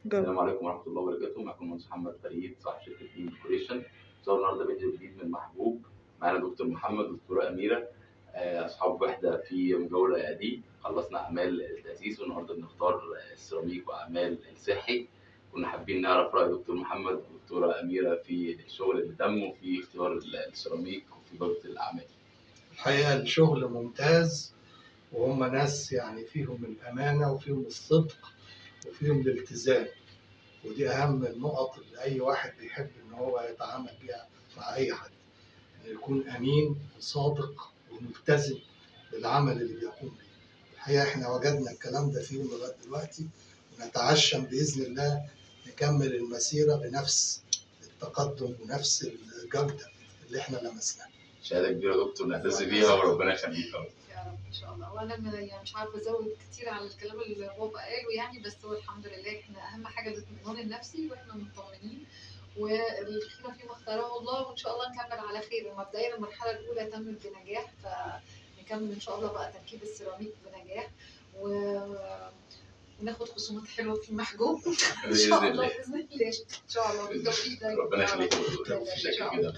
السلام عليكم ورحمة الله وبركاته. معكم المهندس محمد فريد صاحب شركة بيم ديكوريشن. صور النهارده فيديو جديد من محبوب. معانا دكتور محمد ودكتورة أميرة، أصحاب وحدة في مجاورة دي. خلصنا أعمال التأسيس والنهارده بنختار السيراميك وأعمال الصحي. كنا حابين نعرف رأي دكتور محمد ودكتورة أميرة في الشغل اللي تم وفي اختيار السيراميك وفي جودة الأعمال. الحقيقة الشغل ممتاز، وهم ناس يعني فيهم الأمانة وفيهم الصدق وفيهم الالتزام، ودي أهم النقط اللي أي واحد بيحب إن هو يتعامل بيها مع أي حد، إنه يكون أمين وصادق وملتزم بالعمل اللي بيقوم به. الحقيقة إحنا وجدنا الكلام ده فيهم لغاية دلوقتي، ونتعشم بإذن الله نكمل المسيرة بنفس التقدم ونفس الجودة اللي إحنا لمسناها. شهادة كبيرة يا دكتور نعتز بيها وربنا يخليك يا رب. يا رب ان شاء الله. وانا يعني مش عارفه ازود كتير على الكلام اللي هو قاله يعني، بس هو الحمد لله احنا اهم حاجه الاطمئنان النفسي واحنا مطمنين، والخير فيما اختاره الله، وان شاء الله نكمل على خير. ومبدئيا المرحله الاولى تمت بنجاح، فنكمل ان شاء الله بقى تركيب السيراميك بنجاح وناخد خصومات حلوه في محجوب ان شاء الله باذن الله. ان شاء الله بالتوفيق. ربنا يخليك يا دكتور. شكرا جدا.